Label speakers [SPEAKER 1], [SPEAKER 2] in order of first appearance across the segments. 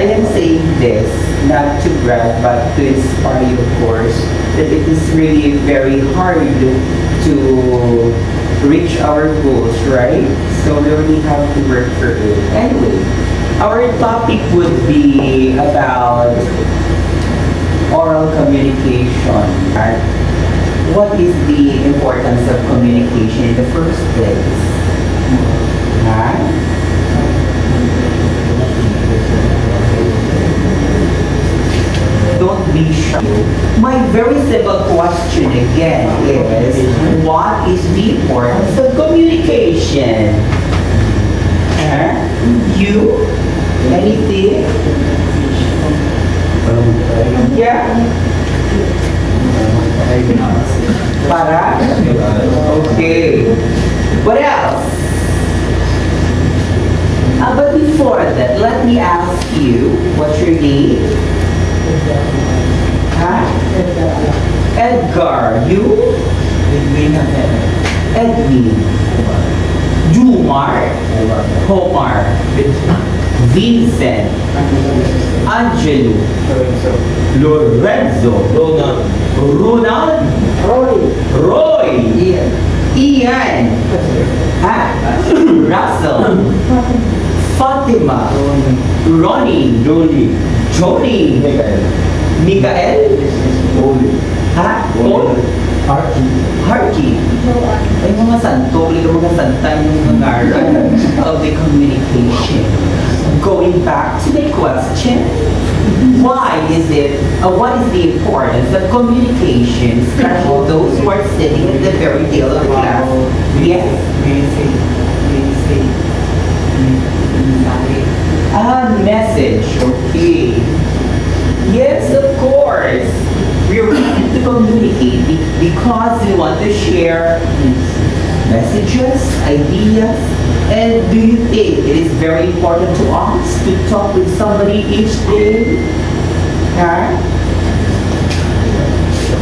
[SPEAKER 1] am saying this not to brag, but to inspire you, of course, that it is really very hard to reach our goals, right? So we really have to work for it. Anyway, our topic would be about oral communication. Right? What is the importance of communication in the first place? Huh? Don't be shy. My very simple question again is, what is the importance of communication? Huh? You? Anything? Yeah? Para? Okay. What else? But before that, let me ask you, what's your name? Huh? Edgar. You? Edwin. Jumar. Homar. Vincent. Angelo. Lorenzo. Ronald. Roy. Ian. Huh? Russell. Fatima. Ronnie. Johnny. Mikael. Ha? Paul. Harky. Ay mga santo, mga santa yung mga of the communication. Going back to the question, why is it, what is the importance of communication, especially those who are sitting in the very tail of the class? Yes? Message, okay. Yes, of course. We want to communicate because we want to share messages, ideas, and do you think it is very important to us to talk with somebody each day? Huh?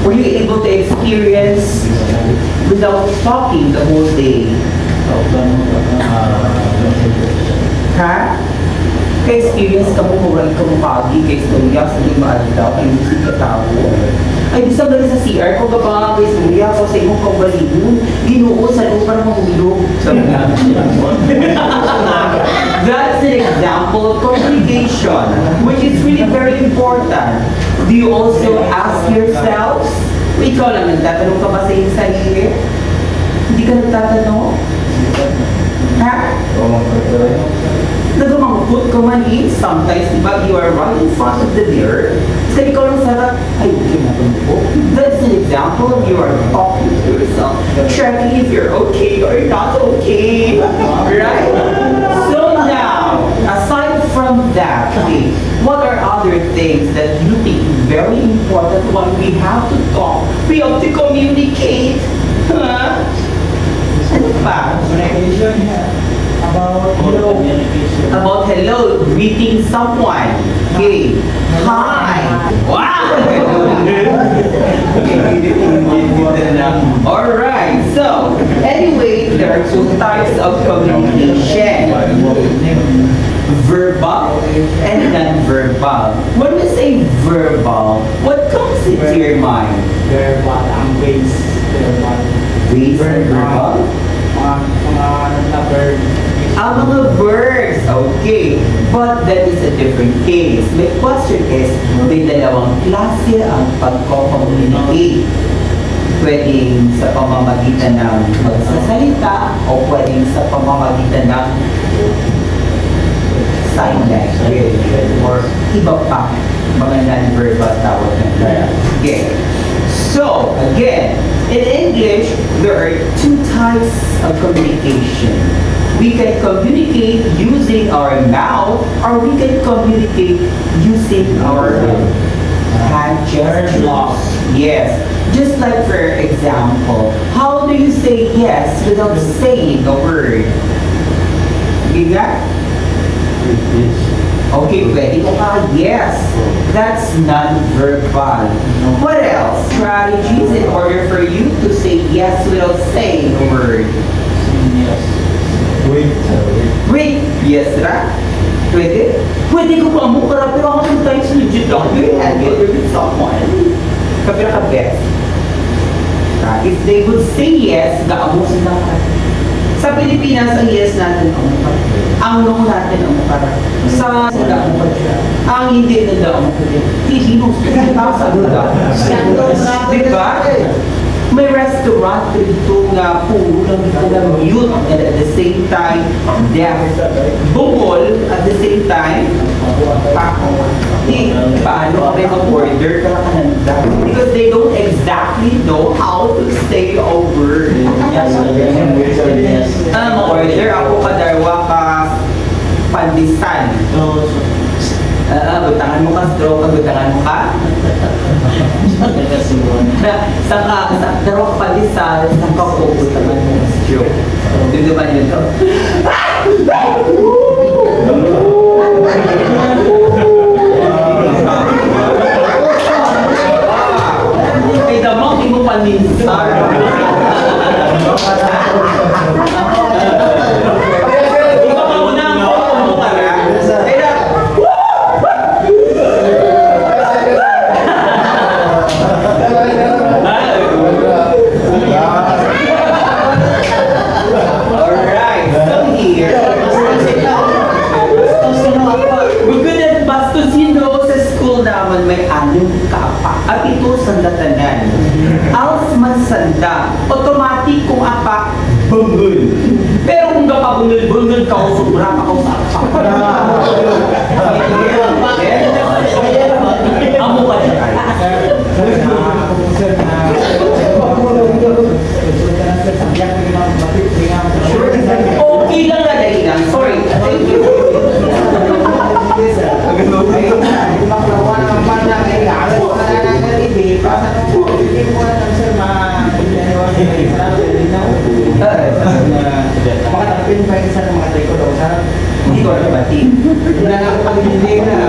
[SPEAKER 1] Were you able to experience without talking the whole day? Huh? Ka-experience ka mo, murag ka mo pagi, ka-istorya, sa mga maadlaw, kayo musik ka tao. Ay, bisa ba sa CR, kung ka ka-istorya, kung sa imong kabalibon, Ginoo sa lupa ng mahulog. That's an example of communication, which is really very important. Do you also ask yourselves, ikaw lang nagtatanong ka ba sa iyong sarili? Hindi ka nagtatanong? Ha? Nagumangkot ka man sometimes, diba, you are right in front of the mirror. Kasi ikaw lang sarap, ay, okay na po. That's an example of you are talking to yourself, checking if you're okay or not okay. Right? So now, aside from that, okay, what are other things that you think very important when we have to talk? We have to communicate. Huh? Ano pa?
[SPEAKER 2] Communication, about hello.
[SPEAKER 1] About hello, greeting someone. Okay. Hi. Wow. Alright, so anyway, there are two types of communication. Verbal and non-verbal. When we say verbal, what comes into your mind?
[SPEAKER 2] Verbal ang base.
[SPEAKER 1] Base and verbal? Mga verbs, okay. But that is a different case. My question is, may dalawang klase ang pagko-communicate. Pwedeng sa pamamagitan ng magsasalita o pwedeng sa pamamagitan ng sign language or iba pa, mga non-verbal tawag ng kaya. Okay. So, again, in English, there are two types of communication. We can communicate using our mouth, or we can communicate using our hand gestures. Yes. Just like, for example, how do you say yes without saying a word? You got? Okay, pwede ko ka, yes. That's non-verbal. What else? Strategies in order for you to say yes without saying a word.
[SPEAKER 2] Yes. Wait.
[SPEAKER 1] Wait. Yes, right? Pwede? Pwede ko pa mo para pero ako sometimes legit lang. Very handle with someone. Kapila ka best. If they would say yes, gaamo sila ka. Sa Pilipinas, ang yes natin ang mukha. Ang no natin ang mukha. Sa sila ang mukha. Ang hindi nila ang mukha. Hihinos. Sa nila. Diba? May restaurant dito nga puro lang dito na mute and at the same time deaf. Bukol at the same time paano kami mag-order ka kananda? Because they don't exactly know how to say a word. Mag-order ako kadarwa ka pandisan. Butangan mo ka, stroke ka, butangan mo ka. Sa daro ka pandesal, sa ka po, butangan mo ka, stroke. Dito ba yun to? Ay, damang di mo paninsar. May anong kapa at ito sandatanan als man sanda automatic kung apa bunggol pero kung kapabunggol ka o sobra ka o sa amo ka dyan okay lang na dahil lang sorry thank you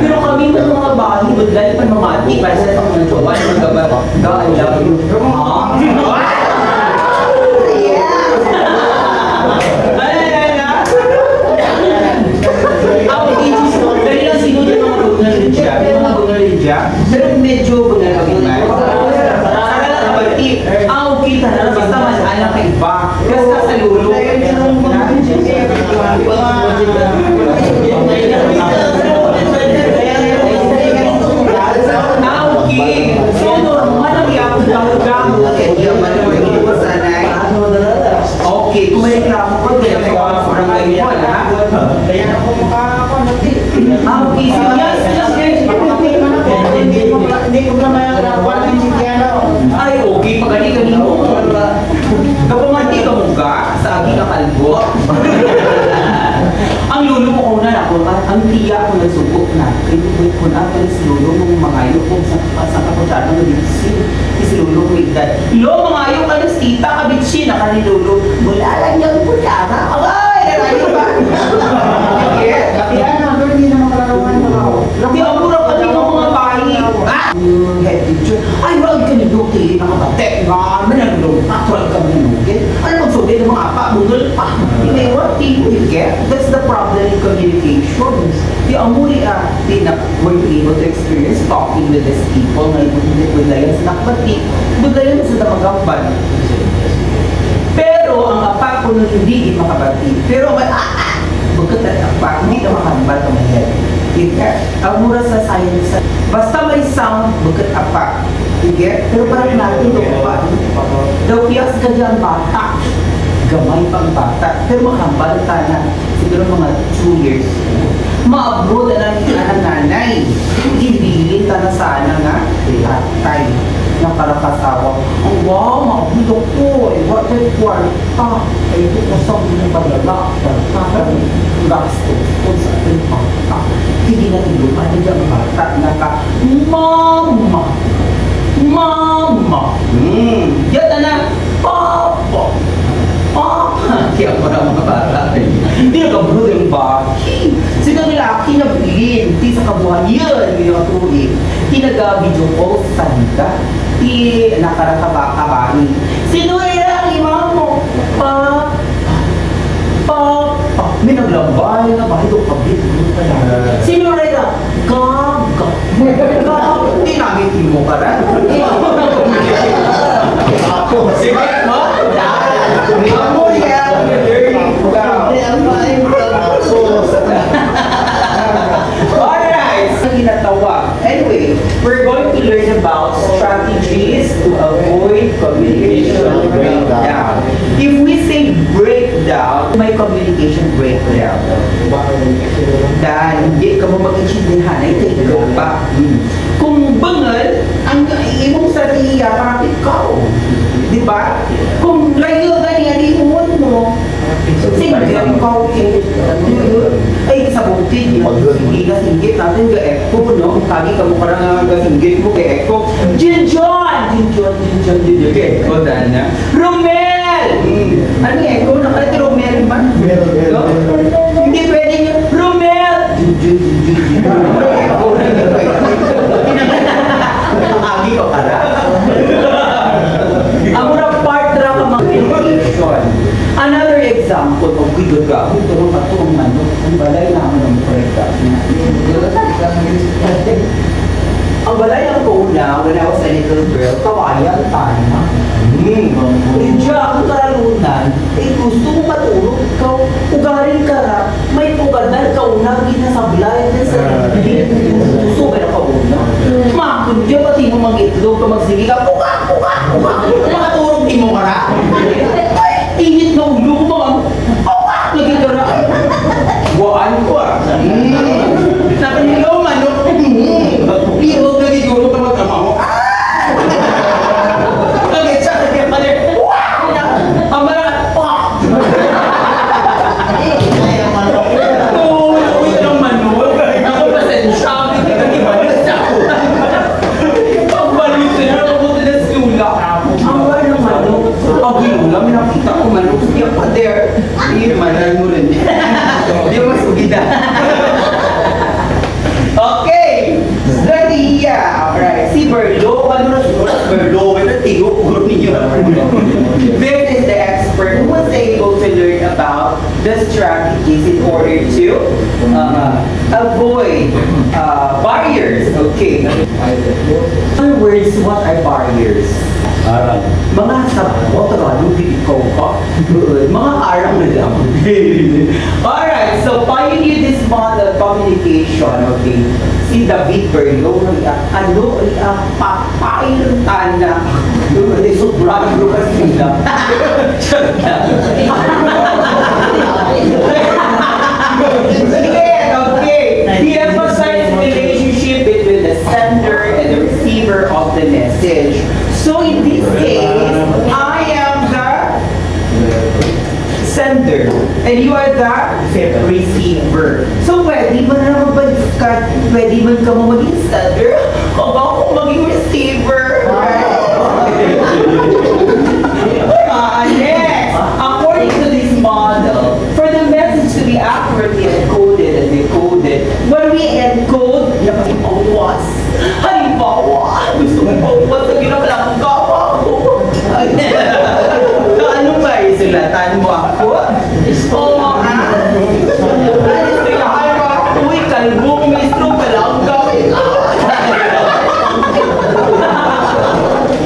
[SPEAKER 1] pero kami mga bahay, magdali pa mamati para sa mga jowa, I love you. Pero medyo bunalawin na. Sana lang nabati. Okay, tala basta mas anak ka iba. Kasi sa lulo. Okay. So, normal ang iyakong gamot. Okay, kung may reklamo ko, kaya may parang ngayon, ha? Kaya ako okay, so yes, hindi ko naman yung wala yung sikyano. Ay, okay, pagani mo. Kapamati ka mo ka sa aking kakalbo. Ang lulo mo ko na ako, ang tiya ko nagsubok na. Kaya ko na pala si lulo mong mangayo kung sa kaputsara ng bitsin. Si lulo ko igdad. Lo, mangayo ka na sita, kabitsin, naka ni lulo. Mula lang yung putsara. Ay, narayo ba? Kaya na, hindi naman kalarawan mo ako. Di ako murang kami ng mga bahay. Head teacher, ay, wag ka niluti, nakabatek nga, manalong, natural ka manalugin. Ano magsubi ng mga apa, bugol pa. May what do you get? That's the problem in communication. Di amuri di na were you able to experience talking with these people, na budlayan sa nakbati, budlayan sa damagambal. Pero ang apa ko nung hindi makabati, pero bukod at apa, hindi na makambal ka mahal. Ang mura sa science, basta may sound, bukod apa. Sige? Pero parang natin ito pa. Daw piyas ka dyan bata. Gamay pang bata. Pero makambal ka na. Siguro mga 2 years. Ma-abroad na ang nanay. Ibilin ka na sana nga. Tatay. Na para kasawa. Oh, wow, ma-abroad ako. What a kwarta. Ay, ito ko sa mga balala. Gasto. Kung sa ating bata. Hindi na tilupan na dyan bata. Naka, Mama! Mama! Yan na! Papa! Papa! Kaya ko na mga bata. Hindi nagabrood yung baki. Sino nilaki na bilin? Di sa kabuhayan. Hindi na tuloy. Di nag-video call sa salita. Di nakarakabakabani. Sino yung imam mo? Papa! Papa! May naglambay na bahay doon kabit. Sino rin na? Gab. Hindi namin mo ka rin. Sige mo? Ako yan. Alright. Ginatawag. Anyway, we're going to learn about strategies to avoid communication breakdown. If we say breakdown, may communication breakdown. Dahil hindi ka mo mag-intindihan, ay ikaw pa. Kung bangal, ang imong strategiya para ikaw. Di ba? Kung layo ganyan, ihuon mo. Sige, ikaw ay sa bukid, hindi ka singgit natin ka Eko, no? Kagi ka mo parang singgit mo ka Eko. Jinjon, Eko, dana. Romel! Ano yung Eko? Nakalati Romel ba? Hindi pwede nyo. Romel! Eko na nyo. Agi ko pala. Ang muna part ra ka mag-communication. Another example of good ka, ito rin patong manok, ang balay naman ng preka. Ang balay ang kauna, when I was a little girl, kawayan tayo. Diyan, ang karalunan, gusto mo matulog, ikaw, ugarin ka na, may pugadan kauna, ginasablay, gusto ka na kauna. Makon dyan, pati mo mag-itlog, magsige ka, makatulog din mo ka na. Init na ulo ko mga lagi ka na. Waan ko Sabi nila, manok. Iwag na siguro ka mag-ama mo. Lagi siya sa kaya pala. Ang marang uwi ng manok. Ako pasensya. Hindi ka ni manok sa pagbalit na ako na sula. Ang marang ng manok. Ang gilula, may nakita ko manok. Siya pa there. Hindi naman mo rin. Hindi mo masugida. Okay. Strategia. Alright. Si Berlo. Ano na siguro si Berlo? Ito tigo. Ugro ninyo. This is the expert who was able to learn about the strategies in order to avoid barriers. Okay. In other words, what are barriers? Mga sabot, ano, ikaw ka? Mga arang na lang. Alright, so pioneer this model communication, okay? Si David Berlo, ano, papailuntan na. Sobrang lukas nila. Okay. He emphasized the relationship between the sender and the receiver of the message. So in this case, I am the sender and you are the receiver. So pwede mo na magbalikat, pwede mo ka mo maging sender o ba ako maging receiver? Next, according to this model, for the message to be accurately encoded and decoded, when we encode, halimbawa, gusto mo pawas na ginawalang gawa ko. Ano ba yung sulatan mo ako? Oo nga. Ano sulahan mo ako? Uy, kalbong mistro palang gawin.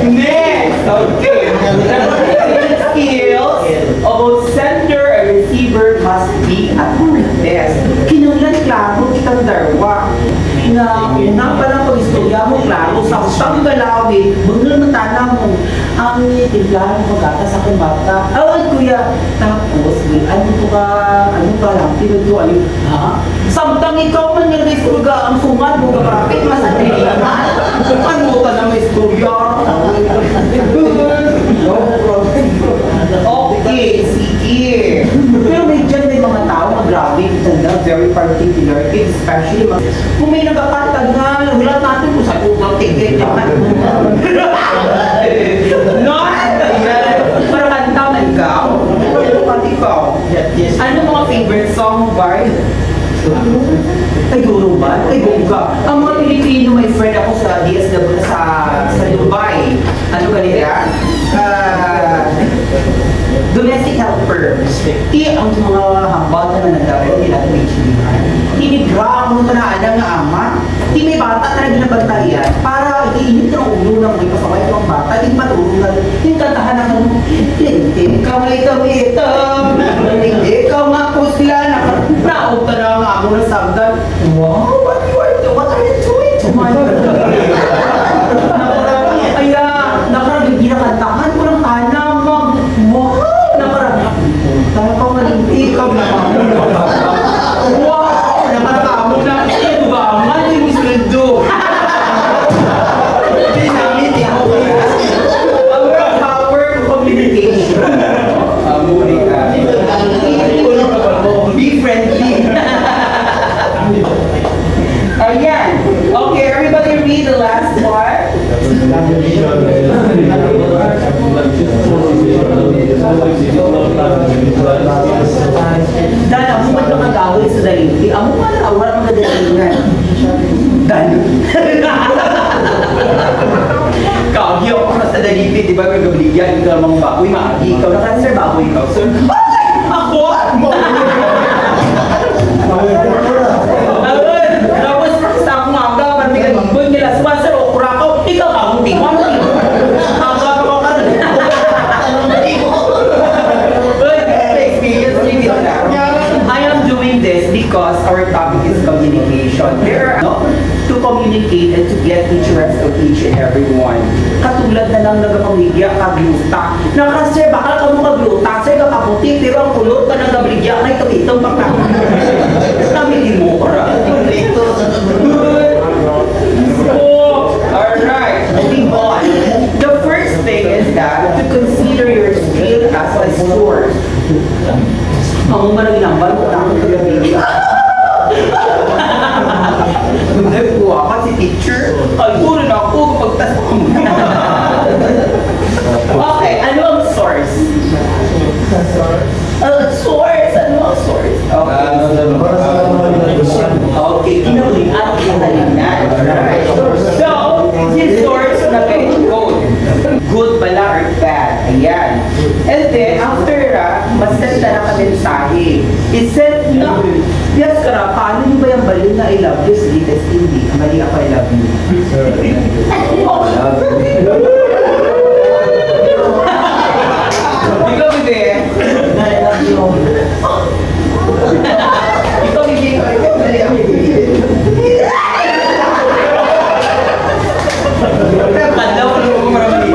[SPEAKER 1] Next, okay. Skills about sender and receiver must be at best. Kinanglan klaro kitang darwa. Una pa lang pag-istorya mo, klaro, sa utang galawin, bungal matana mo, ang timplahan mo gata sa akong bata. Ay, kuya, tapos, ano ka lang, tinod ko, ha? Samtang ikaw man nga istorya, ang sungan mo, kapapit, masadili naman. Ano ka na may istorya? Okay, sige. Pero may dyan may mga tao na grabe, talaga, very particular, especially kung may nagkakatag na, hulat natin kung sa upang ticket naman. No? Para kanta man ka. Pati ka. Ano mga favorite song, Bart? Ay, guro ba? Ay, gungga. Ang mga Pilipino, may friend ako sa DSW sa Dubai. Ano kanila? Domestic helper. Ang mga hambatan na binabantayan para iinit ng ulo ng may pasaway ng bata, hindi matulog na yung kantahan ng ano, hindi ka may kamitang, hindi ka mapusla, naog ka na nga ako ng sagdan. Wow, what are you doing to my kaya, nakaragin ginakantahan ko ng kanang wow, nakaragin. Dahil pa malinti ka na. Wow, nakaragin na. Ito ba, man yung mislindo. Hindi namin, di ako kaya. Power to communication. Muli ka. Be friendly. Ayan. Okay, everybody read the last part. Dan, ako ba't nakagawin sa dalinti? Ako nga na, wala magadalingan. Dan. Kagi ako na sa dalinti, di ba? Magabligyan, ikaw namang baboy, maagi. Ikaw na cancer, baboy ikaw. So, ako! Tapos, sa akong aga, parang may kalibon nila, sumasar, okura ko, ikaw akong tingwan. Aga ko ka rin. I am doing this because our topic is communication. There are to communicate and to get interest of each and every one. Katulad na lang nagpamilya kabyuta. Nakasir, bakal ka mo kabyuta, sir ka kaputi, pero ang kulot ka nagabligya na itong baka. Namigin mo ka rin. Alright, moving on. The first thing is that to consider your skill as a source. Ang marami ng balo, takot ka gabigya. Hindi po ako si teacher. Ay, puro na ako pagtasok ko muna. Okay, ano ang source? Source? Ano ang source? Okay, kinaulian, kinalinan. So, his source na kayo code. Good pala or bad. Ayan. And then, after masend na mensahe. I-send na. Yes, kara, paano nyo ba yung balin na I love you? Sweetest hindi. Mali ako I love you. Oh, love you. Ikaw, bebe. I love you. Ikaw, bebe. Mali ako, bebe. Pandaw ko nung maraming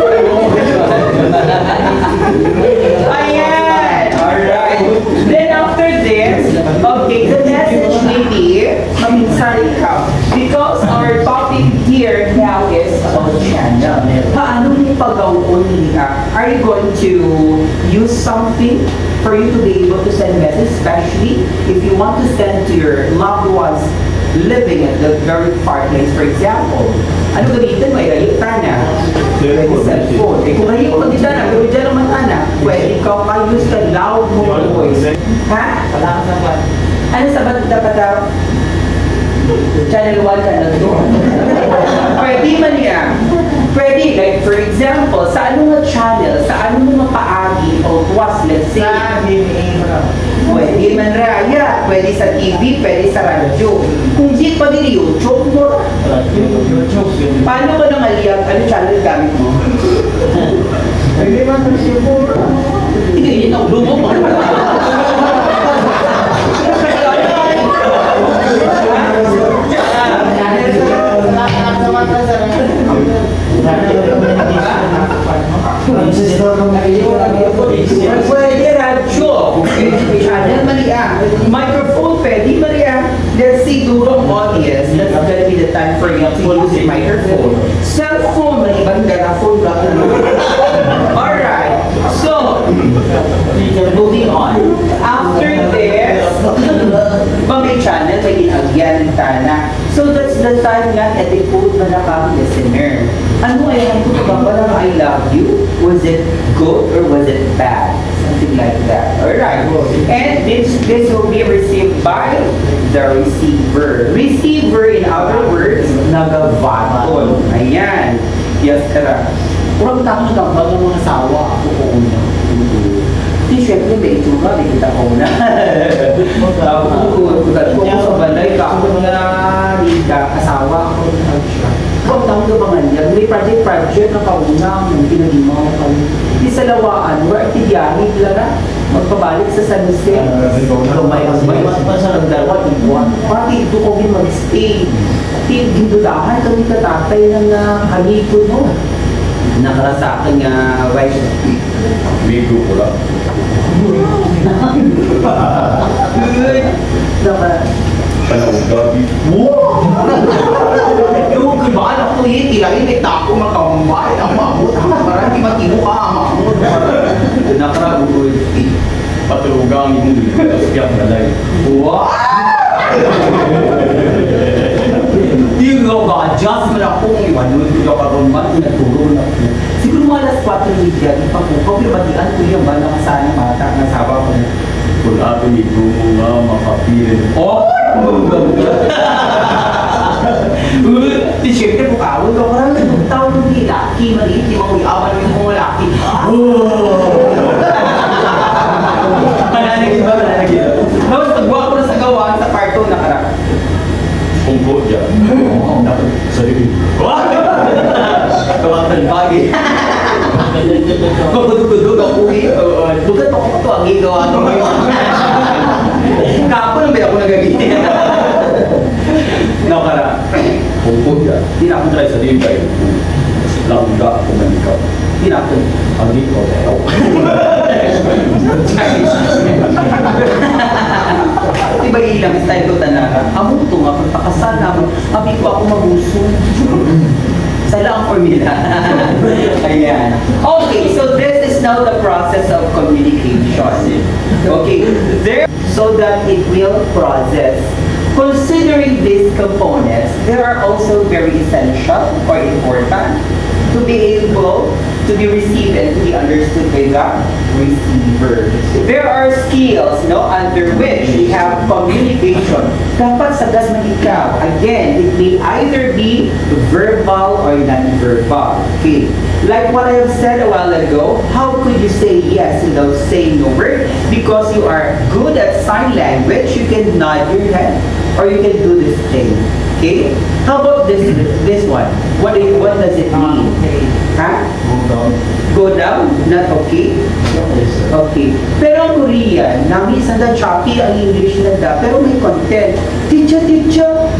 [SPEAKER 1] ayan! Alright. Then after this, okay, the message maybe maminsari ka. Because our topic here now is about channel. Paano yung pag-gawin niya? Are you going to use something for you to be able to send message, especially if you want to send to your loved ones living at the very far place? For example, ano gamitin mo? Ilalita na. Pwede cellphone. Eh kung hindi ko magdita na, pero dyan naman anak, pwede ka use ka loud mo voice. Ha? Wala ka sa ba? Ano sa ba dapat channel 1 ka na doon? Pwede man yan. Pwede, like for example, sa anong channel, sa anong paagi o was, let's say, pwede man raya, pwede sa TV, pwede sa radyo. Kung di pwede ni YouTube mo, paano ko nang aliyang, ano channel gamit mo? Pwede man sa YouTube. Hindi, yun ang lumok mo. Pwede radyo, channel Maria, microphone pwede Maria. Let's see durong audience, that's gonna be the time for you to use the microphone. Cellphone, may ibang telephone ba? Alright, so moving on. After this, pa may channel, may ginagyan tana. So that's the time nga etiquette na nakang listener. Ano ay ang ba lang I love you? Was it good or was it bad? Something like that. Alright. And this will be received by the receiver. Receiver, in other words, nagavatol. Ayan. Yes, kara. Kurang takot ka ba ng mga asawa? Ako ko una. Di, syempre, may itsura. May kita ko na. Ako, kung sa balay ka, ako na asawa. Ako na siya. ang gabangan niya, may project na kaunang yung pinagimaw kami. Di sa lawaan, where tiyahin lang magpabalik sa San Jose. May pasarang dalawa, ibuan. Pati ito ko mag-stay. Gindudahan kami katatay ng halipo no. Nakarasakan nga wife.
[SPEAKER 3] Bigo ko lang. Panahon gabi.
[SPEAKER 1] Yung kibaan ako tilangin may tako makambay. Ang mamut. Parang di matino ka ang mamut. Nakaraguloy.
[SPEAKER 3] Paturugang yung siyak na dahil.
[SPEAKER 1] Wow! Yung ga-adjust mo na ako kung iwanon ko yung karoon man, tinaturo na ako. Siguro mga alas 4 media, ipapukaw, pinabatian ko yung ba na kasana mata, nasawa ko na.
[SPEAKER 3] Kung ato ito nga makapirin.
[SPEAKER 1] Oh! Siyempre, bukawin ko, parang nagtawag ng laki, maliit, di makuyaman yung mga laki. Mananagin ba? Tapos pagbuha ko na sa gawa, sa part 2 nakarap.
[SPEAKER 3] Pungko dyan. Sorry.
[SPEAKER 1] Kawatan bagi. Kudug-kudug ako eh. Bukat ako ito ang igawa ito ngayon. Kapon ang may ako nagagigit. Nakara.
[SPEAKER 3] Pungko dyan.
[SPEAKER 1] Di na ako
[SPEAKER 3] Try sa libay. Langga kung ikaw.
[SPEAKER 1] Di na ako.
[SPEAKER 3] Ang ikaw na ikaw.
[SPEAKER 1] Diba ilang style ko tanara? Amo ito nga, pagpakasal naman, habi ko ako maguso. Sa lang formula. Ayan. Okay, so this is now the process of communication. Okay, there, so that it will process. Considering these components, they are also very essential or important to be able to be received and to be understood by the receiver. There are skills under which we have communication. Dapat sagas man ikaw. Again, it may either be verbal or non-verbal. Okay. Like what I have said a while ago, how could you say yes without saying a word? Because you are good at sign language, you can nod your head or you can do this thing. Okay? How about this one? What does it mean? Huh? Go down? Not okay? Okay. Pero ang Korean, nami isang choppy ang English na da, pero may content. Teacher,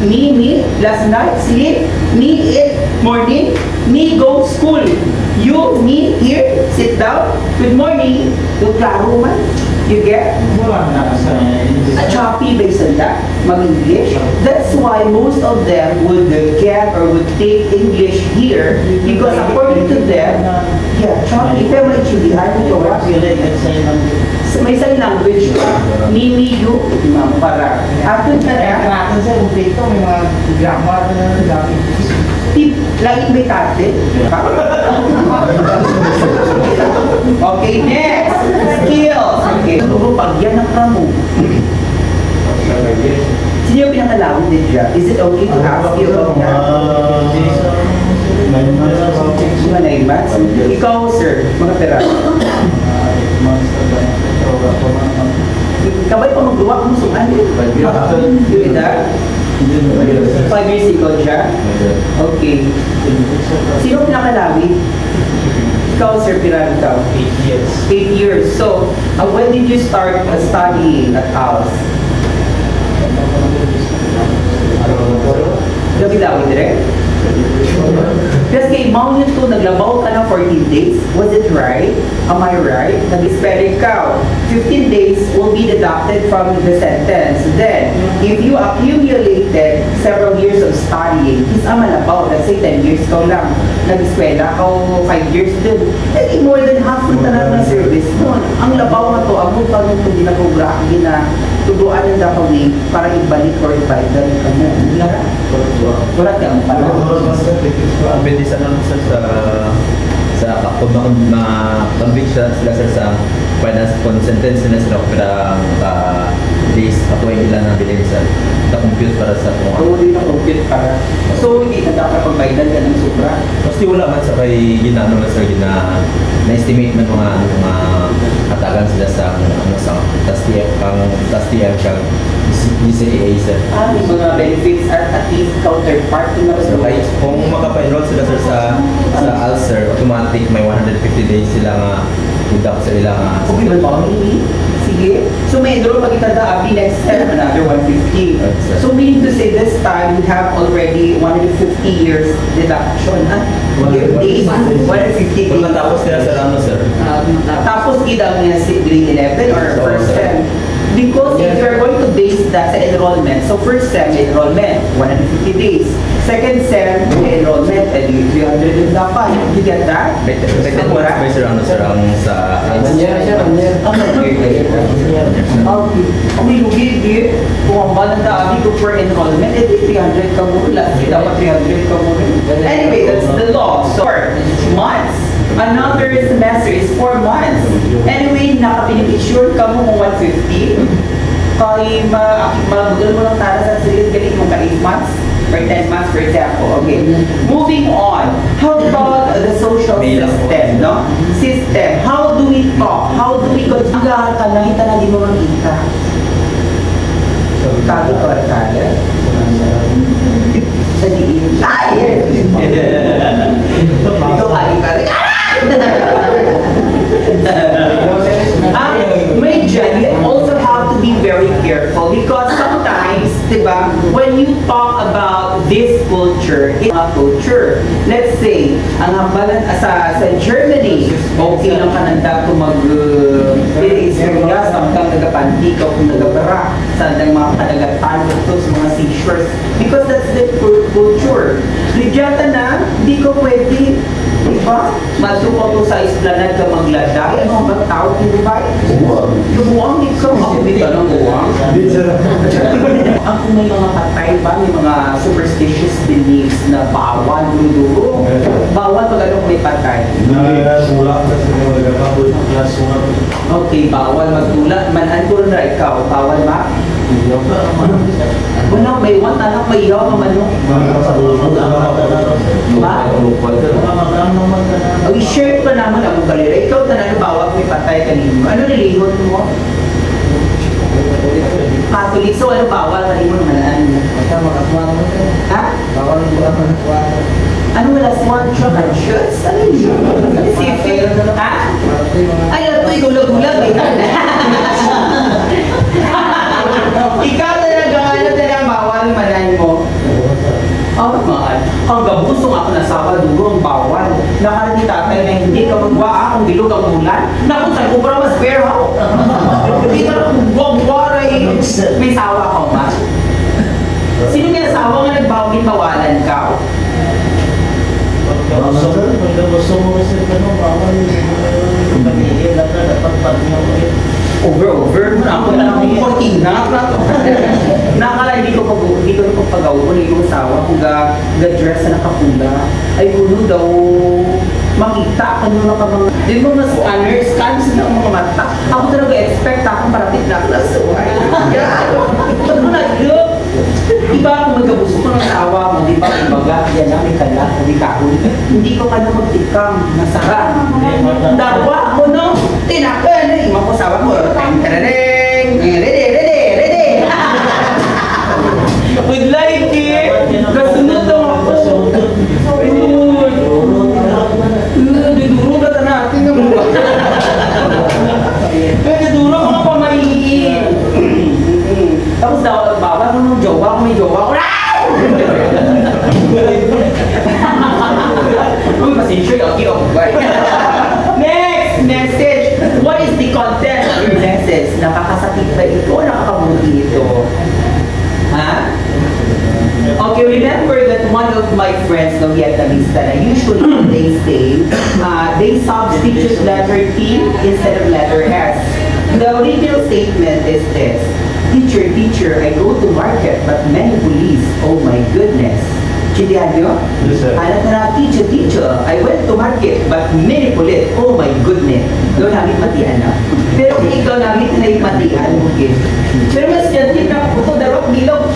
[SPEAKER 1] me, last night, sleep, me, eat, morning, me, go, school. You, me, here, sit down, good morning, do klaro man. You get? A choppy based on that, mag-English. That's why most of them would get or would take English here because according to them, yeah, choppy. Pero may chulihan ito. May sign language ka. Me, you, para. After that,
[SPEAKER 2] may mga grammar na gamit.
[SPEAKER 1] tip, lagi may tate. Okay, next. Skills. Okay. Siguro pag yan ang kamo. Sino yung pinakalawin din dyan? Is it okay to ask you about that? Mga 9 months? Ikaw, sir, mga pera. Kabay pa magawa kung sukan. Yung edad? 5 years ago siya? Okay. Sino pinakalawin? Ikaw, Sir Piran, ikaw?
[SPEAKER 2] 8 years.
[SPEAKER 1] 8 years. So, when did you start studying at house? Gabi-lawin direct? Kasi mao yun to, naglabaw ka ng 14 days. Was it right? Am I right? Nag-spell ikaw. 15 days will be deducted from the sentence. Then, if you accumulated several years of studying, is malabaw, let's say 10 years ka lang. Nag-eskwela ka 5 years din. Eh, more than half ng tanan ng service nun. Ang labaw na to, ang pag hindi na programin na tuduan ng dakawin para ibalik or ibalik ka mo. Wala ka ang pala.
[SPEAKER 4] Pwede sa naman sa kung na-convict sila sa finance kung sentence na sila para days ako ay ilan na bilhin sa na-compute para sa kung
[SPEAKER 1] Oo, hindi na-compute para. So, hindi na dapat pagbaydan ka ng sobra.
[SPEAKER 4] Kasi wala man sa kay ginano na sir na-estimate man mga katagan sila sa TF kang DCAA sir.
[SPEAKER 1] Yung mga benefits at least counterpart na
[SPEAKER 4] So kahit kung makapa-enroll sila automatic may 150 days sila nga deduct sa ilang
[SPEAKER 1] Okay ba ba? Sige. So may enroll pag itanda abi next term another 150.
[SPEAKER 4] Yes,
[SPEAKER 1] So meaning to say this time we have already 150 years deduction. Days. 150
[SPEAKER 4] Kung
[SPEAKER 1] days.
[SPEAKER 4] matapos nila sa ano, sir?
[SPEAKER 1] Tapos kita niya si grade 11 or first sem. Because if you're going to base that sa enrollment, so first sem enrollment, 150 days. Second sem enrollment, 300 din dapat. You get that?
[SPEAKER 4] Rated points ba, sir, ano, sir, ang sa...
[SPEAKER 1] Okay, lugi, kung ang balang daabi ko per enrollment, 300 ka mula. Dapat 300 ka mula. Anyway, that's the law. So, months. Another semester is 4 months. Anyway, nakapinipicture ka mo kung 150. Kaya mabugal mo lang tara sa silid galing mo ka 8 months or 10 months, for example. Okay. Moving on. How about the social system, no? System. How do we talk? How do we consider ka na hita na di mo makita? Kagi ko at kaya. Sa diin. Ay! Ikaw kagi ka rin. May dyan, you also have to be very careful because sometimes, diba, when you talk about this culture, it's a culture. Let's say, ang hambalan sa Germany, okay lang ka nanda kung mag-istorya sa mga nagapanti ka kung nagabara sa mga kadagatan ito sa mga seashores because that's the culture. Lidyata na, di ko pwede. Diba? Masuko ko sa esplanade ka magladay. Ano ba tawag ni Dubai? Buwang ikaw. Ako dito ng buwang. Ako may mga patay ba? May mga superstitious beliefs na bawal duro. Bawal pag ano may patay. Okay, bawal magtula. Manan ko na ikaw. Bawal ba? Wala, may one anak, may iyaw ka man. Ba? Ang i-share pa naman ang kalira. Ikaw na bawal may patay kanino. Ano nilihon mo? Catholic, so ano bawal kanino manan? Ha? Ano wala swan truck and shirts? Ano yun? Specific? Ha? Ay, lato igulag-gulag eh. Ikaw talaga, ano talaga bawal manan mo? Oh, mahal. Hanggang gusto nga ako nasawa, dugo ang bawal. Nakala ni tatay na hindi ka magwa kung bilog ang ulan. Naku, sa'yo ko para mas fair ako. Hindi ka nagwagwara eh. May sawa ka ba? Sino may asawa nga nagbawin bawalan ka? Over ako na lang yung kortina nakala hindi ko pag-agaw hindi ko asawa kung ga-dress na nakapula ay kuno daw makita kung ano ka mga di mo mas scan sila ang mga mata ako talaga expect akong parapit na klasuhay ano nag-look iba akong magkabuso ko ng asawa mo di ba ibaga yan na may kala hindi kahon hindi ko ka na magtikam nasara dawa ko no tinakan ima ko sawa mo ready would like it kasunod ang ako duduro na natin ng mga duduro mga pamahiin tapos daw bawal mo nung jowa kung may jowa ko pasensya next message. What is the content of your message? Nakakasakit ba ito o nakakabuti ito? Ha? Okay, remember that one of my friends, no Vietnamese, that I usually they substitute letter T instead of letter S. The original statement is this: Teacher, I go to market, but many police. Oh my goodness. Chindihan nyo?
[SPEAKER 3] Yes, sir.
[SPEAKER 1] Alam na, teacher, I went to market, but many police. Oh my goodness. Doon namin matian na. Pero kung ikaw namin na yung matian, okay. Pero mas yan, na ito, darok, bilog.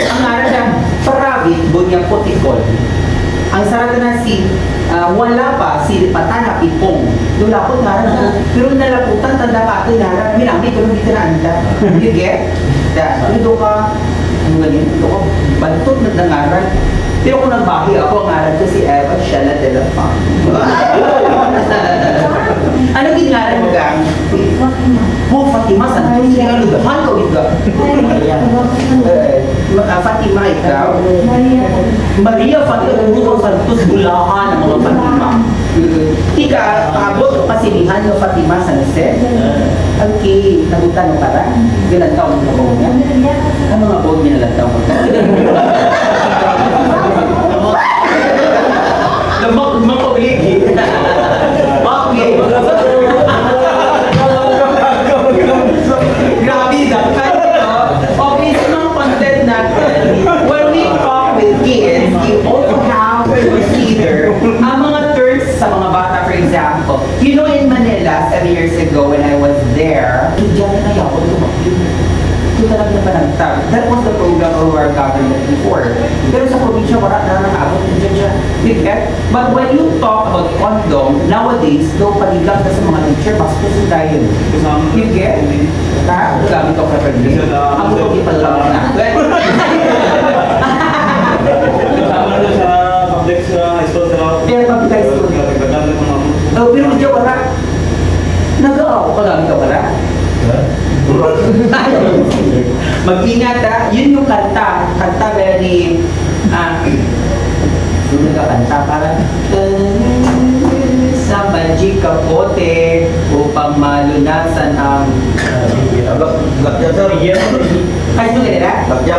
[SPEAKER 1] Ang araw na, paravit, bunyang potikol. Ang sarata na wala pa, si patana, ipong. Doon lapot nga na, pero nalaputan, tanda ka ito, nara, minami, pero hindi na anda. You get? That, doon ka, ano ganyan, doon ka, bantot na nangaran. Pero kung nagbahi ako, ang ngalan ko si Eva Shella de la Fang. Ano gingalan mo gang? Oh, Fatima, saan ko siya lugahan ko ito? Fatima, ikaw? Maria Fatima, Ugo Santos, Bulacan, ang mga Fatima. Tika, kabot o kasilihan ng Fatima Sunset? Okay, nagutan mo para? Ilan taon mo ko niya? Ano nga po, minalang taon mo? Mapabiligi. Okay. Grabe, dapat ito. Okay, so mga content natin, when we talk with kids, you also have to consider ang mga terms sa mga bata, for example. You know, in Manila, 7 years ago when I was there, diyan na kaya ako tumakit. Ito talaga na panagtag. That was the program of our government before. Pero sa probinsya, wala na nakabot dyan siya. You get? But when you talk about condom, nowadays, daw paligang na sa mga teacher, mas kasi tayo. You get? Ha? Gamit ako na pwede. Ang ito, ipalalang na.
[SPEAKER 5] Kasama na sa public school sa
[SPEAKER 1] Pero public school. Oh, pero medyo wala. Nag-aaw ka gamit ako na. Mag-ingat ha, yun yung kanta. Kanta very, yun yung kanta parang sa Magic Kapote upang malunasan ang
[SPEAKER 3] Lakya sir.
[SPEAKER 1] kahit mo ganila?
[SPEAKER 3] Lakya.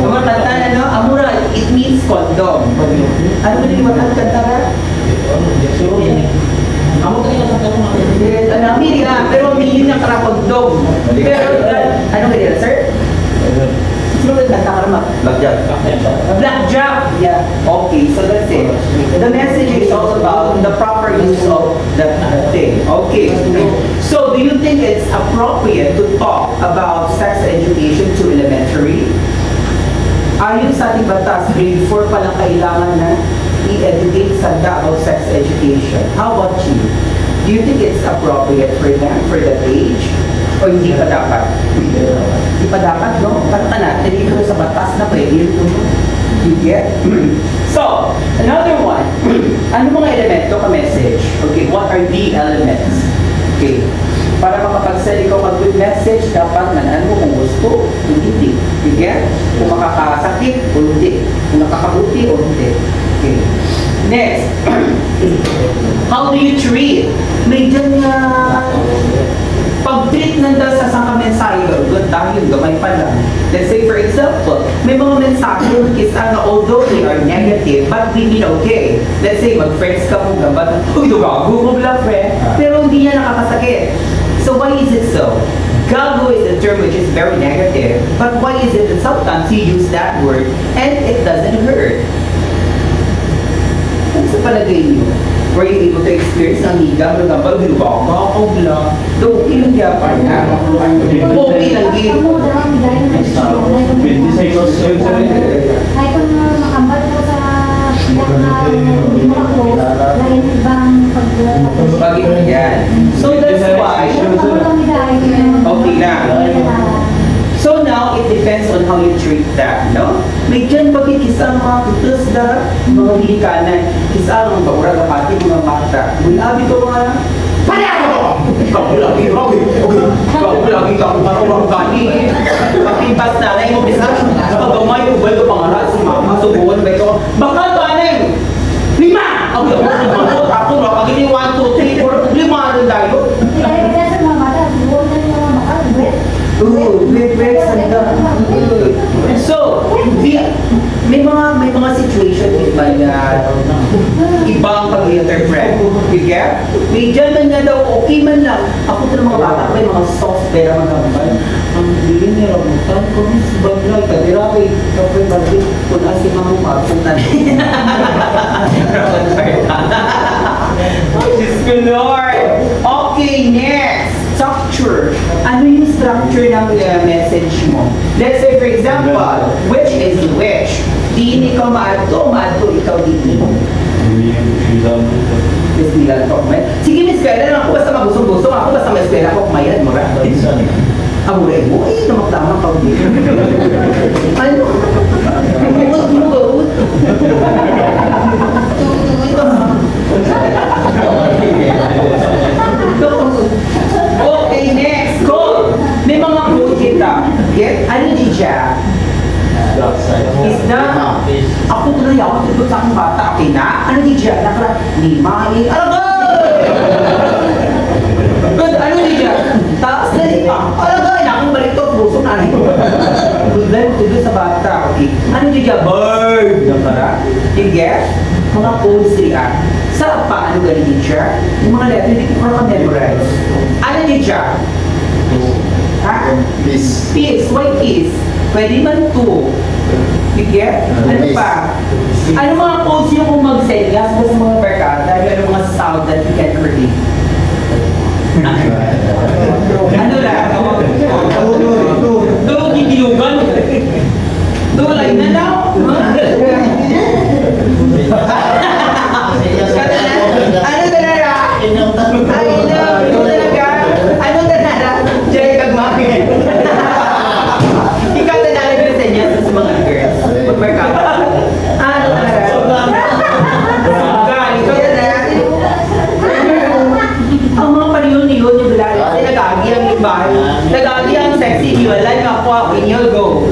[SPEAKER 1] Yung mga kanta na no, amura, it means condom. Ano ba yung mga kanta ka? Amo kanina sa kanta mo. Amiri nga, pero amiri niya kara condom. Pero, ano ganila sir? Sino ba yung kanta ka naman?
[SPEAKER 3] Lakya.
[SPEAKER 1] Blackjack! Yeah. Okay, so that's it. The message is all about the proper use of the thing. Okay. So, do you think it's appropriate to talk about sex education to elementary? Ayon sa ating batas, grade 4 pa lang kailangan na i-educate sa about sex education. How about you? Do you think it's appropriate for them, for that age? O hindi pa dapat? Hindi pa dapat, no? Parang natin dito sa batas na pwede ito. You get? So, another one. Ano mga elemento ka message? Okay, what are the elements? Okay. Para makapag-send ikaw mag-good message, dapat nanan mo kung gusto, kung hindi. You get? Kung makakasakit, o hindi. Kung nakakabuti, o hindi. Okay. Next. How do you treat? May dyan nga pag-treat nanda sa isang mensahe, good dahil gamay pa lang. Let's say for example, may mga mensahe kisa na although they are negative, but we mean okay. Let's say mag-friends ka mong gabat, uy, gago mo lang friend, pero hindi niya nakakasakit. So why is it so? Gago is a term which is very negative, but why is it that sometimes you use that word and it doesn't hurt? Ano sa palagay niyo? Were you able to experience ang higam ng gambal? Bako lang. Doon, ilang kaya pa niya? Okay lang din.
[SPEAKER 5] Kamu dalam bidang ay kung makambal ko sa lain ibang
[SPEAKER 1] Yan. So that's why, okay na. So now, it depends on how you treat that, no? May dyan bakit kisang mga kutus na mga hilikanan, kisang baurag ang pati mga mata. Mulabi ko mga, Kapulagi ka kung parang gani. Pakipas na na yung bisa. Pagkamay ko ba ito pangaral sa mama, subuhan ba ito? Bakal ba na yung 5! Ako yung ako na, pag hindi 1, 2, 3, 4, 5 rin tayo. So, may mga situation iba na ibang pag-interpret. You get? May dyan man nga daw, okay man lang. Ako ito ng mga bata, may mga soft pero mga kabal. Ang hindi nila, mutan ko, miss, baglay, kadirapay, kapay, bagay, kung asi mga mapagpong natin. Diyos ko, Lord! Okay, next! Structure. Ano yung structure ng message mo? Let's say, for example, which is which? Di ikaw maadto, ikaw di. Miss Milan ko, sige, Miss Kaya lang ako basta magusong-gusong, ako basta Miss Kaya ako kumayan mo, right? Ang uray mo, ay, namaklamang ka dito. Ano? Okay, next. Code. May mga code kita. Get? Ano di siya? Isda. Ako tuloy ako tugod sa akong bata. Okay na? Ano di siya? Nakara, lima, ano di siya? Taas na lima. Alagay na akong balik to. Puso na rin. Good life tugod sa bata. Okay. Ano di siya? Bird. Nakara. You get? Mga codes siya. Sa pa, ano ganun siya? Yung mga letter, hindi ko memorize. Ano di siya? Ha?
[SPEAKER 3] Peace.
[SPEAKER 1] Peace. Why peace? Pwede man to. You get? Ano pa? Ano mga codes yung kung mag-senyas mo sa mga barkada? Ano mga sound that you can read? Ano lang? Doon, gigilugan. Doon, like na daw. Ano talaga? Ano talaga? Diyan kagmaki. Ikaw talaga resenyas sa mga girls. Magmerkado. Ano talaga? Ikaw talaga. Ang mga paniyol-niyol niyo bilala kasi nagagi ang bahay. Nagagi ang sexy niyo. Like ako, inyo, go.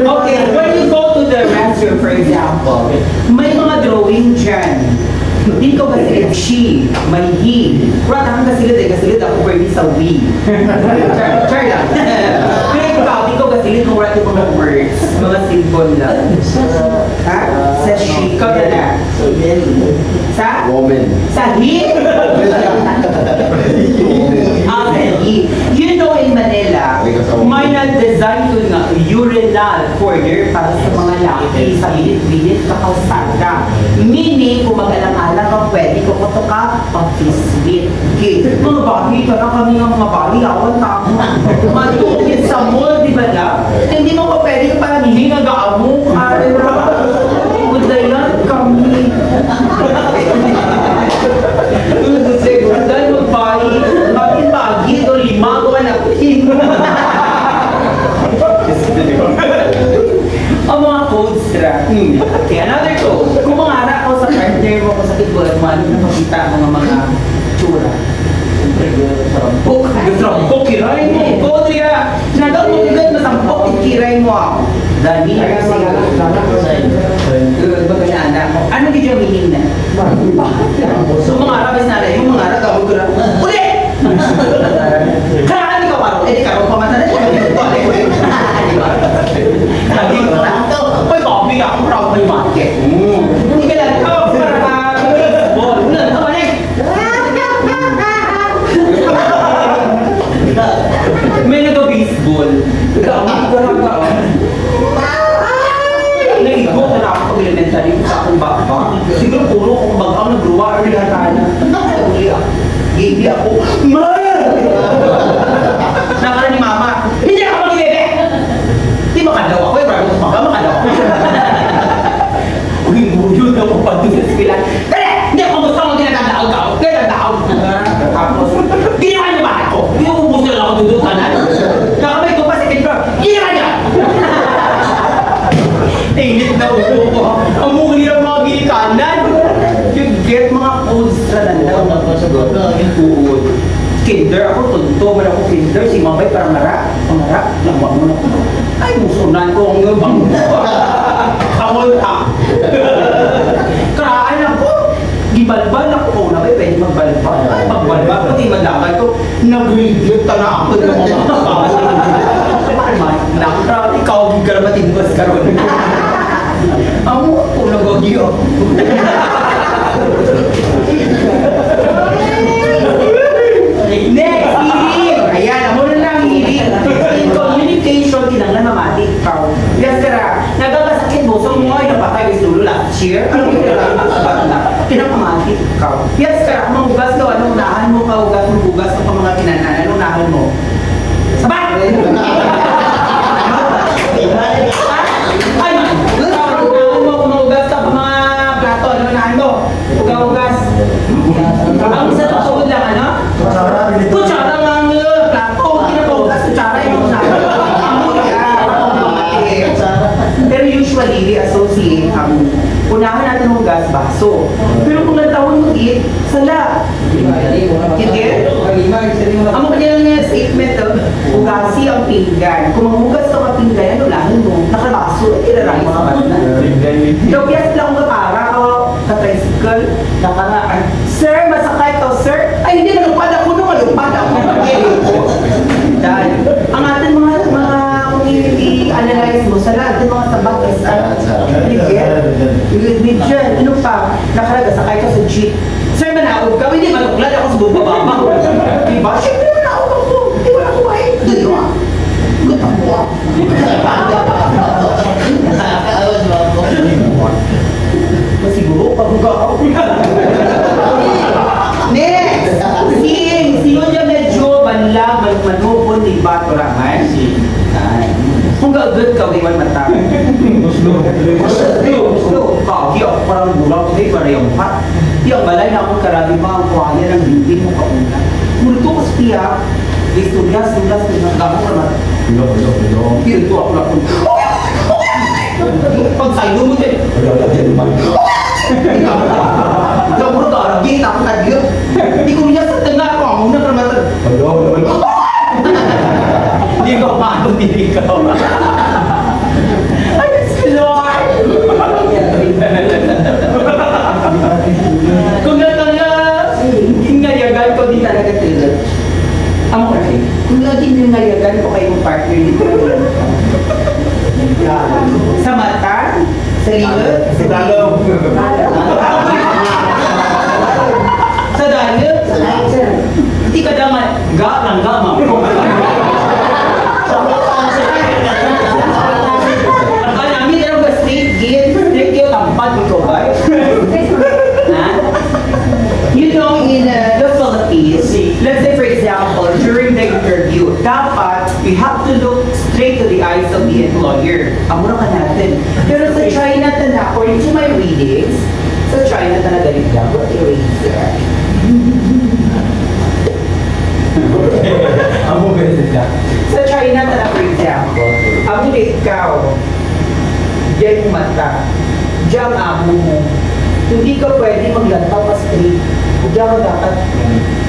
[SPEAKER 1] Okay, when you go to the restroom, for example, may mga drawing dyan. Di ko kasilid she, may he. Wala kang kasilid ako pwede sa we. Char lang. Pero ikaw, di ko kasilid kung wala yung mga words, mga symbol lang. Ha? Sa she, ikaw na na. Sa?
[SPEAKER 3] Woman.
[SPEAKER 1] Sa he? You know, in Manila, may nag-design ko nga urinal corner para sa mga laki sa bilit-bilit sa kalsada. Meaning, kung mag-alang-alang ka, pwede ko ito ka pa-fisbit. Okay, mga bahi, parang kami nga mga bahi, awan na ako. Matungkit sa mall, di ba na? Hindi mo pa pwede ka parang hinagaamok. Udayan kami. Dahil magbahi, bakit bagi o lima ko anakin? Ang mga codes ra. Okay, another code. Kung mga anak ko sa partner mo, kung sa kigulat mo, ano na makita ang mga tsura? Sampok, kiray mo. Code ra. Sinagaw mo kagad, masampok, kiray mo ako. Dami na kasi anak mo. Ano di yung meaning na? So mga arabis na rin, yung mga arab ka, huwag ko na, ulit! Kaya hindi ka parang, di ka rin pamata na siya. Lagi ko na. Uy, copy ka, kung proud mo yung market. Hindi ka lang, para ka, baseball. Ano, tama na may nag-baseball. Gamit ko lang ka. Naigo ko na ako pag-elementary sa akong baka. Siguro puro kung bagang nagruwa or nagkakala. Uli ako. Gaby ako. Ma! Nakala ni mama, hindi ako mag-ibebe! Di makadaw ako eh, bro. Makadaw ako. Uy, buyod ako pa doon sa eskwela. Dali! Hindi ako gusto mo ginagandaaw ka. Ginagandaaw. Tapos, ginawa niyo ba ako? Yung ubus na lang ako doon kanan. Nakamay ko pa sa kidro. Ginawa niya! Init na upo ko. Ang mukha ng mga ginikanan. You get mga codes na nandaw. Kinder ako, tunto. Wala ko kinder. Si mamay parang mara. Pamara. Lawak mo na ko. Ay, musunan ko ang ngabang mo. Kamol ka. Karaan ako. Gibalbal ako ko na ba? Pwede magbalbal. Ay, magbalbal. Pati madamay ko. Nag-review ta na ako ng mga nakakaraw, ikaw gigarabatin ko sa karoon. Amo ako nagagyo. Next, hiling. Ayan, amo na lang hiling. In communication, kinanglan mamati ikaw. Yes, kara. Nagkakasakit mo, so mo ay napatay is lulo last year. Ano yung kinanglan sa batla? Pinakamati ikaw. Yes, kara. Mahugas ka, anong unahan mo ka, hugas ka pa mga kinanan. Anong unahan mo? Sabat! Ay, unahan mo, kung mahugas ka pa mga plato, ano unahan mo? Hugas. Hindi? Ang mga kanyang statement of hugasi ang pinggan. Kung mahugas ka ang pinggan, ano lang mo? Nakalaso, irarang mga bata. Ikaw, yes lang ka para ka tricycle, nakaraan. Sir, masakay ka, sir? Ay, hindi, malupad ako nung malupad ako. Dahil, ang ating mga i-analyze mo sa lahat ng mga sabak is religion. Ano pa? Nakaraga, sakay ka sa jeep. Sir, manawag ka, hindi manuklad ako sa bubaba. Diba? Siyempre, manawag ako. Hindi wala ko kahit. Dito ah. Gutang mo ah. Masiguro, pagbuka ako. Next! Sino dyan medyo manlang, manupon, di ba, turangan? Kung gagawin ka, iwan mata. Muslo. Kagi ako parang bulak, di ba, yung pat. Di ang balay na akong karami pa ang kuhaya ng bibig mo kauna. Mulut ko siya, istudyas, gamo ka naman. Bilo. Piro ako na kung, pag sa'yo mo din. Ikaw mo na aragin, ako kadyo. Hindi ko niya sa tanga ako, ang una karamatan. Hindi ko paano, hindi ko. Ay, Lord! Kung gingayagan ko, di talaga trailer. Ang okay. Kung gingayagan ko kayong partner, di talaga. Sa mata, sa ligot, sa dalaw. Sa dalaw? Hindi ka daman, lang gama. Ang namin, ano ba, straight yun, tampad ko ba? You know, in the Philippines, let's say for example, during the interview, dapat we have to look straight to the eyes of the employer. Amuro ka natin. Pero sa China, according to my readings, sa China, galit lang. What eraser?
[SPEAKER 3] Amo ganito ka.
[SPEAKER 1] Sa China, for example, amo na ikaw, diyan yung mata, diyan amo mo. Hindi ka pwede maglantaw pa straight. Diyan mo dapat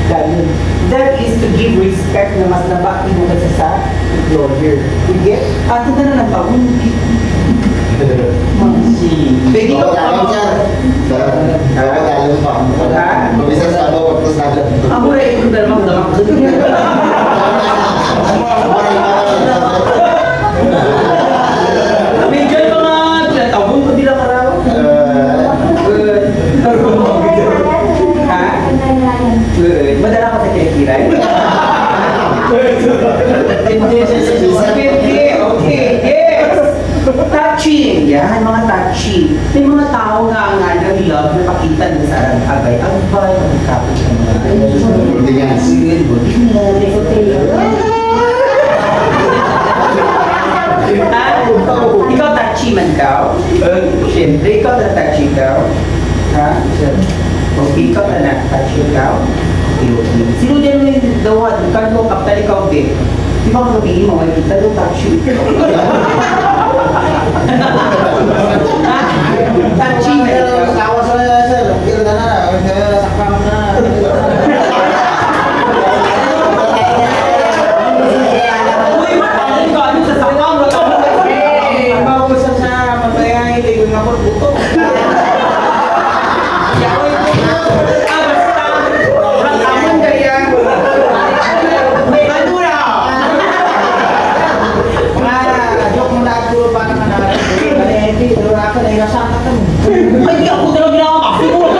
[SPEAKER 1] ganun. That is to give respect na mas nabaki mo kasi sa employer. You get? At ito na ng pag-unti. Pwede ka Ako na ito na naman damak. Medyo yung mga tinatawag ko nila karaw. Madala ka sa kikiray? Okay, yes! Touching, yan, mga touching. May mga tao nga ng love na pakita na sa agay. Ang bay, ang kapit sa mga ikaw touchy man ka? Siyempre, ikaw na touchy ka? Ha? Okay, ikaw na touchy ka? Sino dyan mo yung dawan? Kano kaptal ikaw, Vic? Di ba kung sabihin mo, ay kita yung touchy. Touchy man ikaw?
[SPEAKER 3] Tawa sa sir, kira na na, sakam na.
[SPEAKER 1] Uy, matangin ka, ano sa sakam?
[SPEAKER 3] Mauusan sa mabayang hindi ko nga po buto.
[SPEAKER 1] Ay, di ako talaga nakakasibol.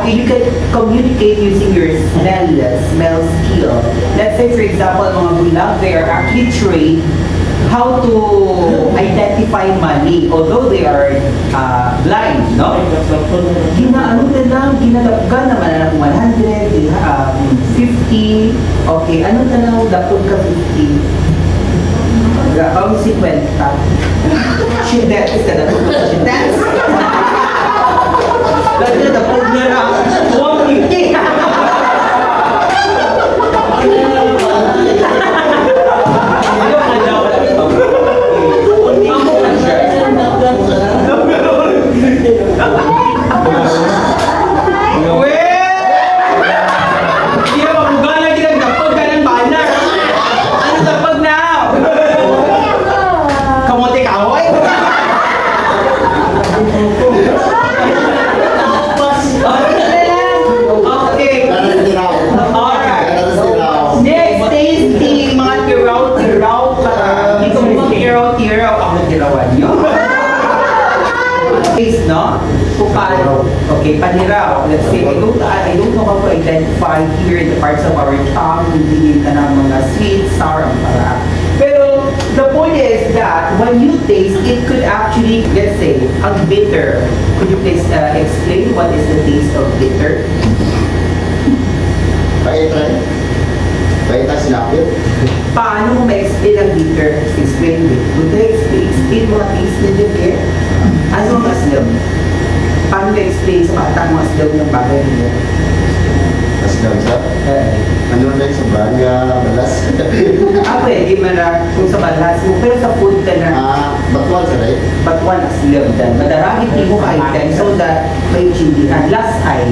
[SPEAKER 1] Okay, you can communicate using your smell skill. Let's say, for example, mga bulag, they are actually trained how to identify money, although they are blind, no? Ginaano na lang, ginadapgan naman na ng 100, 50, okay, ano na lang, dapog ka 50. Gabang 50. She dance ka na, she dance. Lagi na dapog na lang, 150. Okay, paniraw. Let's say, I don't know how to identify here in the parts of our tongue, hindi ka ng mga sweet, sour, ang para. Pero, the point is that when you taste, it could actually, let's say, ang bitter. Could you please explain what is the taste of bitter?
[SPEAKER 6] Pahit sinapit.
[SPEAKER 1] Paano mo ma-explain ang bitter? Explain it. Would I explain mo ang taste ng bitter? Ano ang aslom? Paano ma-explain sa bata mo aslom ng bagay mo?
[SPEAKER 6] Aslom sa? Ano na sa banya, balas?
[SPEAKER 1] Pwede man na kung sa balas mo, pero sa food ka na.
[SPEAKER 6] Batuan sa right?
[SPEAKER 1] Batuan aslom dan. Madarami mo ka-item so that may chindihan. Last ay.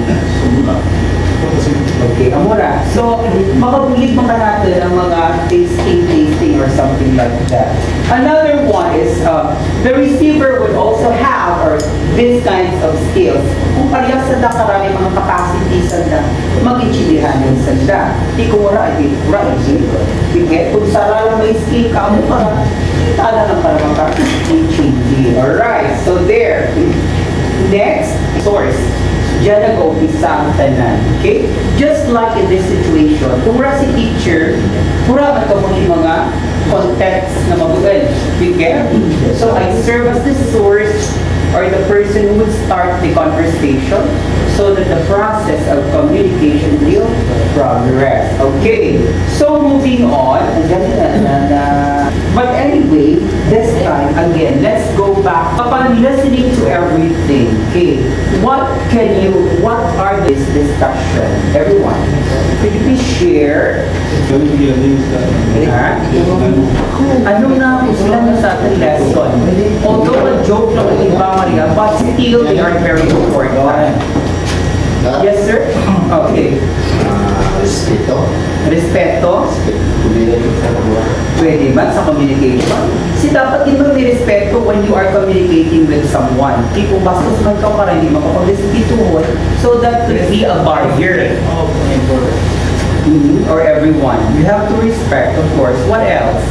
[SPEAKER 1] Okay, amora. So, makabulig mo ka natin ang mga tasting or something like that. Another one is, the receiver would also have or these kinds of skills. Kung parehas sa karami mga capacity sa mag-inchilihan yung sanda. Di ko mura, right? Kung sarala may skill ka mo para, tala lang para maka-inchili. Alright, so there. Next, source. Diyan nag-umpisa ang tanan. Okay? Just like in this situation, kung wala si teacher, wala man ka mong mga contexts na mabugan. Okay? So I serve as the source or the person who would start the conversation so that the process of communication will progress. Okay? So moving on. But anyway, this time, again, let's go back. Upon listening to everything, okay, what are this discussion? Everyone, could you please share? Ano na po sila na sa ating lesson? Although a joke lang ang iba, Maria, but still they are very important. Yes, sir? Okay.
[SPEAKER 6] Respeto.
[SPEAKER 1] Respeto? Pwede ba sa communication? Kasi dapat din mo may respeto when you are communicating with someone. Kung bastos man ka para hindi makapag-respeto mo, so that could be a barrier. Or everyone. You have to respect, of course. What else?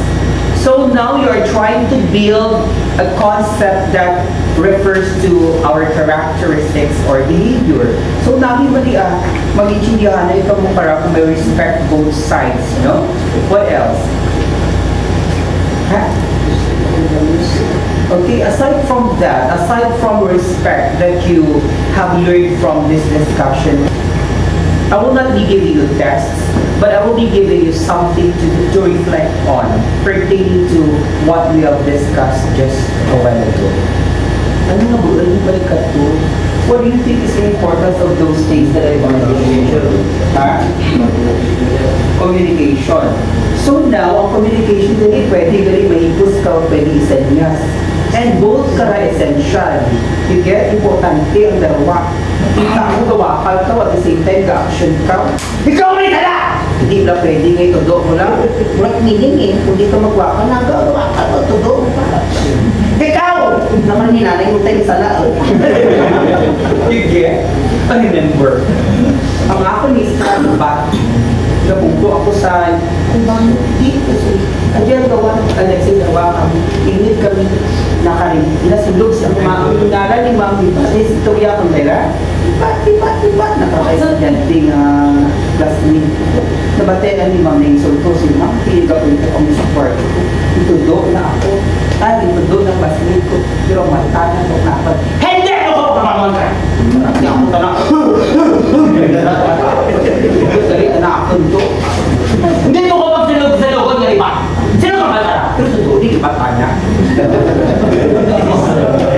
[SPEAKER 1] So now you are trying to build a concept that refers to our characteristics or behavior. So nabi mali mag-intindihan na ito mo para kung may respect both sides, no? What else? Okay, aside from that, aside from respect that you have learned from this discussion, I will not be giving you tests, but I will be giving you something to reflect on pertaining to what we have discussed just a while ago. Ano nga ba? Ano balik ka to? What do you think is the importance of those things that I want to mention? Communication. So now, ang communication din pwede gawin mahipos ka o pwede isanyas. And both ka na essential. You get importante ang dalawa. Kita mo gawakal ka at the same time ga-action ka. Ikaw may tala! Hindi na pwede ngayon, todo mo lang. Walang meaning eh. Kung di ka magwakal na gawakal o todo mo pa. Ikaw! Naman ni nanay mo tayo sa laot. You get? I remember. Ang ako ni Stan Bat, Nabungko ako sa kung bakit dito si Adyan gawa Alexei gawa kami init kami nakarin nasulog sa mga ngalan ni Ma'am Ipatis ito yakang pera ipat nakakaisanting classmate nabatean ni Ma'am na insulto si Ma'am pinagawin ko kami sa kwarto itudo na ako itudo na classmate ko pero matanan ko napat hindi ako pamaman ka hindi ako tanang dari anak ako nito hindi mo ko magsilog-silogon ng iba sino ka ba tara? Pero sa tuloy, iba tanya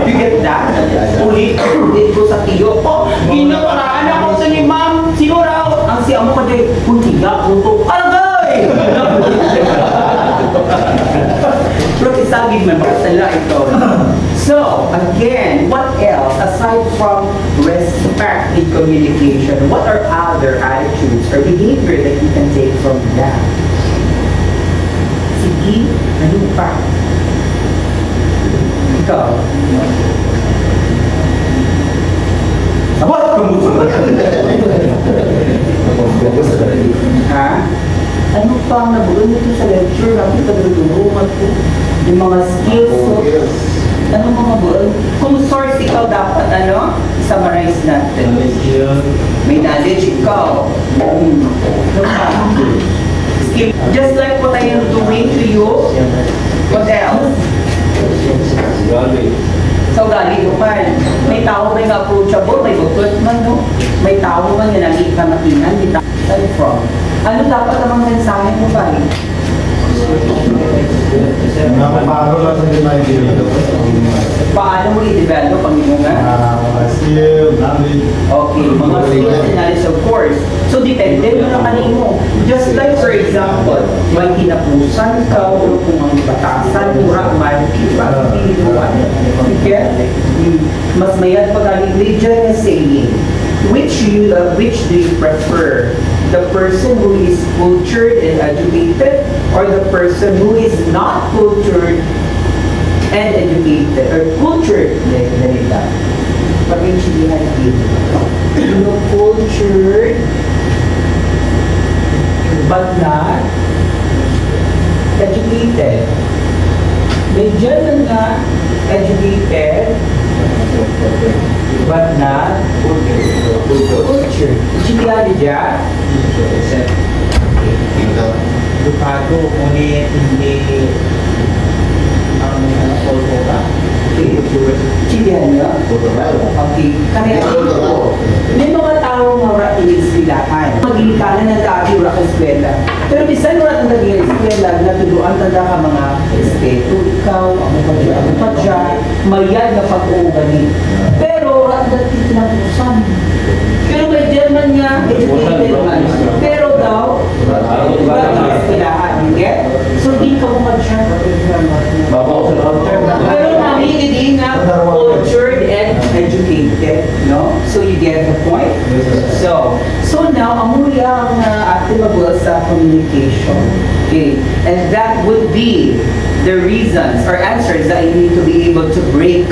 [SPEAKER 1] you get that? Ulit, dito sa tiyo ginawaraan ako sa ni Ma'am sino raw? Ang siya mo ka din kuntiga, kunto aragay! pero isagid man sila ito so again what else aside from respect in communication what are other attitudes or behavior that you can take from that sige ano pa ikaw sabot ha ano pa ang nabuon nito sa lecture natin pagdudungan ko yung mga skills mo ano mga buon kung source ikaw dapat ano summarize natin may knowledge ikaw skill just like what I am doing to you what else so gali ko man may tao may approachable may bukot man no may tao man yung nakita makinan di tayo from ano dapat namang mensahe mo ba
[SPEAKER 6] Paano lang sa
[SPEAKER 1] paano mo i-develop ang iyong
[SPEAKER 6] skill, knowledge.
[SPEAKER 1] okay, mga skills and knowledge of course so depende mo na kanino just like for example may kinapusan ka o kung ang batasan mura man pilihan okay mas mayad pagaling region na saying which do you prefer the person who is cultured and educated or the person who is not cultured and educated or cultured ganito pag-insidihan dito cultured but not educated medyo na educated but not cultured insidihan dyan
[SPEAKER 3] Educado, ngunit hindi ang polvo ka.
[SPEAKER 1] insidihan nyo okay kaya may mga tao nga wala inispilahan magilikanan ng dati wala ka eskwela pero bisan wala kang naging eskwela natuduan tanda ka mga respeto ikaw ang padya mayad na pag-uugani pero wala kang dati tinapusan pero may German nga educated man pero daw wala kang eskwelahan so di ka mo padya pero namin hindi nga cultured and educated, no? So you get the point? So now, amuya ang ating mabuo sa communication. Okay? And that would be the reasons or answers that you need to be able to break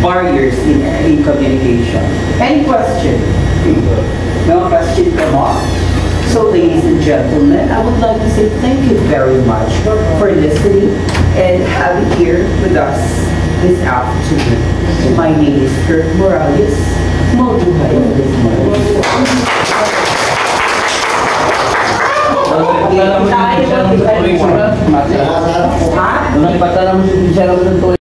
[SPEAKER 1] barriers in communication. Any question? No question come up? So ladies and gentlemen, I would like to say thank you very much for listening and having here with us this afternoon. My name is Kurt Morales. Mabuhay this morning.
[SPEAKER 4] Nung nagpatala mo siya ng tuloy